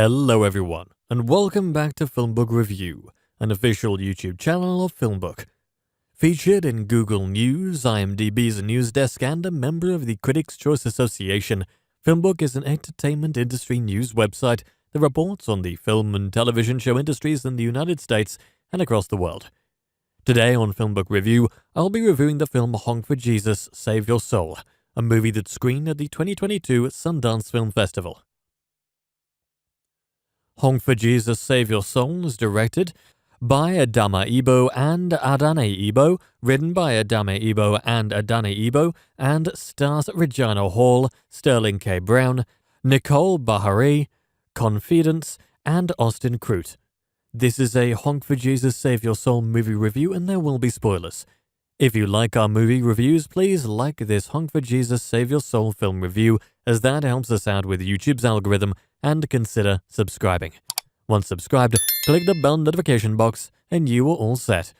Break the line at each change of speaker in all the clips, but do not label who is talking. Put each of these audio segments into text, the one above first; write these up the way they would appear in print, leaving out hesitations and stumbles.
Hello everyone, and welcome back to FilmBook Review, an official YouTube channel of FilmBook. Featured in Google News, IMDb's news desk, and a member of the Critics' Choice Association, FilmBook is an entertainment industry news website that reports on the film and television show industries in the United States and across the world. Today on FilmBook Review, I'll be reviewing the film Honk for Jesus, Save Your Soul, a movie that screened at the 2022 Sundance Film Festival. Honk for Jesus, Save Your Soul is directed by Adama Ebo and Adane Ebo, written by Adama Ebo and Adane Ebo, and stars Regina Hall, Sterling K. Brown, Nicole Bahari, Confidence, and Austin Crute. This is a Honk for Jesus, Save Your Soul movie review, and there will be spoilers. If you like our movie reviews, please like this Honk for Jesus, Save Your Soul film review, as that helps us out with YouTube's algorithm, and consider subscribing. Once subscribed, click the bell notification box and you are all set.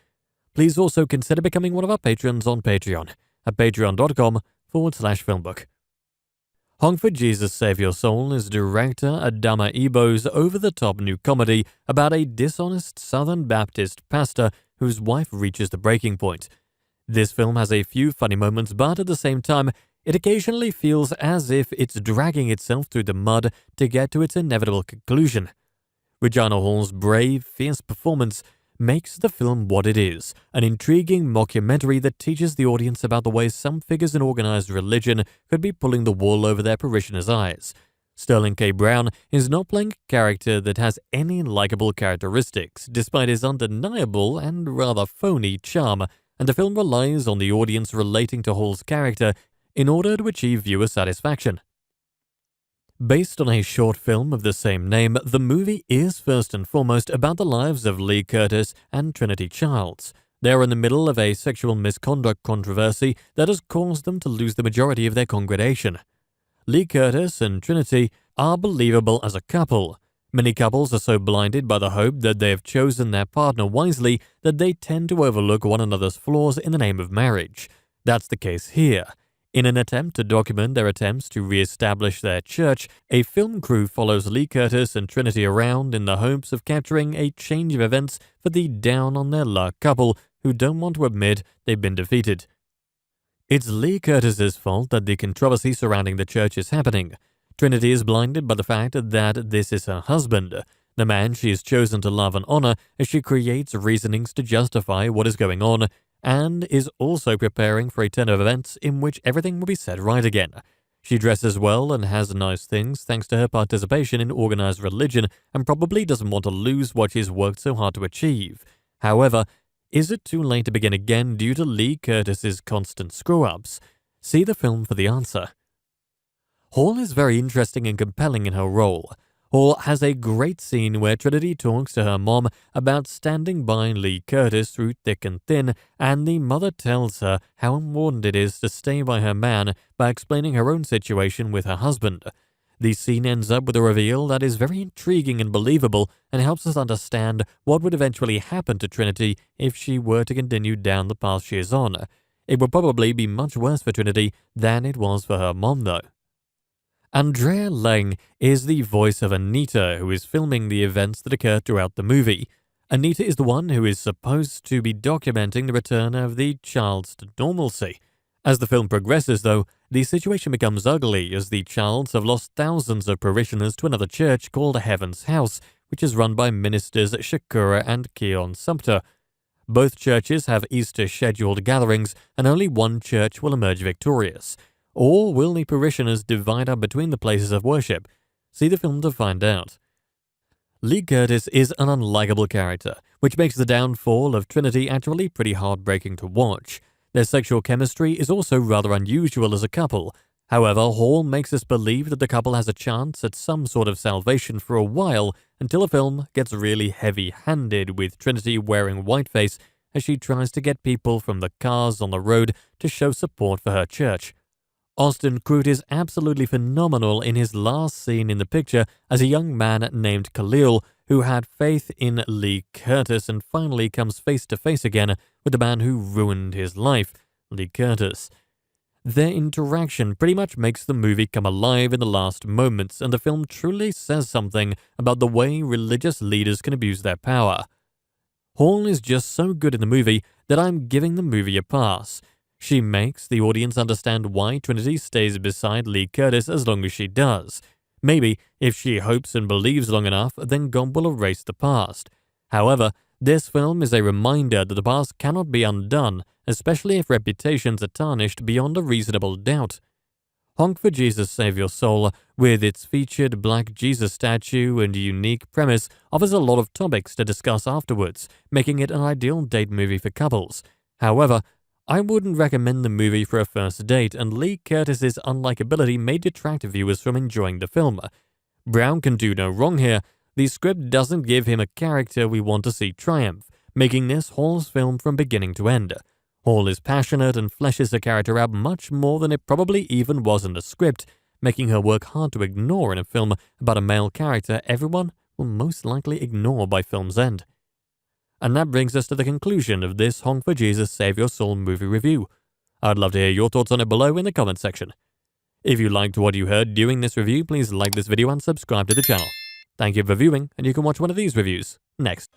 Please also consider becoming one of our patrons on Patreon at patreon.com/filmbook. Honk for Jesus, Save Your Soul is director Adama Ebo's over-the-top new comedy about a dishonest Southern Baptist pastor whose wife reaches the breaking point. This film has a few funny moments, but at the same time, it occasionally feels as if it's dragging itself through the mud to get to its inevitable conclusion. Regina Hall's brave, fierce performance makes the film what it is, an intriguing mockumentary that teaches the audience about the ways some figures in organized religion could be pulling the wool over their parishioners' eyes. Sterling K. Brown is not playing a character that has any likable characteristics, despite his undeniable and rather phony charm, and the film relies on the audience relating to Hall's character in order to achieve viewer satisfaction. Based on a short film of the same name, the movie is first and foremost about the lives of Lee Curtis and Trinity Childs. They are in the middle of a sexual misconduct controversy that has caused them to lose the majority of their congregation. Lee Curtis and Trinity are believable as a couple. Many couples are so blinded by the hope that they have chosen their partner wisely that they tend to overlook one another's flaws in the name of marriage. That's the case here. In an attempt to document their attempts to re-establish their church, a film crew follows Lee Curtis and Trinity around in the hopes of capturing a change of events for the down-on-their-luck couple who don't want to admit they've been defeated. It's Lee Curtis's fault that the controversy surrounding the church is happening. Trinity is blinded by the fact that this is her husband, the man she has chosen to love and honor, as she creates reasonings to justify what is going on, and is also preparing for a turn of events in which everything will be set right again. She dresses well and has nice things thanks to her participation in organized religion, and probably doesn't want to lose what she's worked so hard to achieve. However, is it too late to begin again due to Lee Curtis's constant screw-ups? See the film for the answer. Hall is very interesting and compelling in her role. Hall has a great scene where Trinity talks to her mom about standing by Lee Curtis through thick and thin, and the mother tells her how important it is to stay by her man by explaining her own situation with her husband. The scene ends up with a reveal that is very intriguing and believable and helps us understand what would eventually happen to Trinity if she were to continue down the path she is on. It would probably be much worse for Trinity than it was for her mom, though. Andrea Lang is the voice of Anita, who is filming the events that occur throughout the movie. Anita is the one who is supposed to be documenting the return of the Childs to normalcy. As the film progresses, though, the situation becomes ugly as the Childs have lost thousands of parishioners to another church called Heaven's House, which is run by ministers Shakura and Keon Sumter. Both churches have Easter scheduled gatherings, and only one church will emerge victorious. Or will the parishioners divide up between the places of worship? See the film to find out. Lee Curtis is an unlikable character, which makes the downfall of Trinity actually pretty heartbreaking to watch. Their sexual chemistry is also rather unusual as a couple. However, Hall makes us believe that the couple has a chance at some sort of salvation for a while until the film gets really heavy-handed with Trinity wearing whiteface as she tries to get people from the cars on the road to show support for her church. Austin Crute is absolutely phenomenal in his last scene in the picture as a young man named Khalil who had faith in Lee Curtis and finally comes face to face again with the man who ruined his life, Lee Curtis. Their interaction pretty much makes the movie come alive in the last moments, and the film truly says something about the way religious leaders can abuse their power. Hall is just so good in the movie that I'm giving the movie a pass. She makes the audience understand why Trinity stays beside Lee Curtis as long as she does. Maybe, if she hopes and believes long enough, then God will erase the past. However, this film is a reminder that the past cannot be undone, especially if reputations are tarnished beyond a reasonable doubt. Honk for Jesus Save Your Soul, with its featured black Jesus statue and unique premise, offers a lot of topics to discuss afterwards, making it an ideal date movie for couples. However, I wouldn't recommend the movie for a first date, and Lee Curtis's unlikability may detract viewers from enjoying the film. Brown can do no wrong here. The script doesn't give him a character we want to see triumph, making this Hall's film from beginning to end. Hall is passionate and fleshes her character out much more than it probably even was in the script, making her work hard to ignore in a film about a male character everyone will most likely ignore by film's end. And that brings us to the conclusion of this Honk for Jesus Save Your Soul movie review. I'd love to hear your thoughts on it below in the comment section. If you liked what you heard during this review, please like this video and subscribe to the channel. Thank you for viewing, and you can watch one of these reviews next.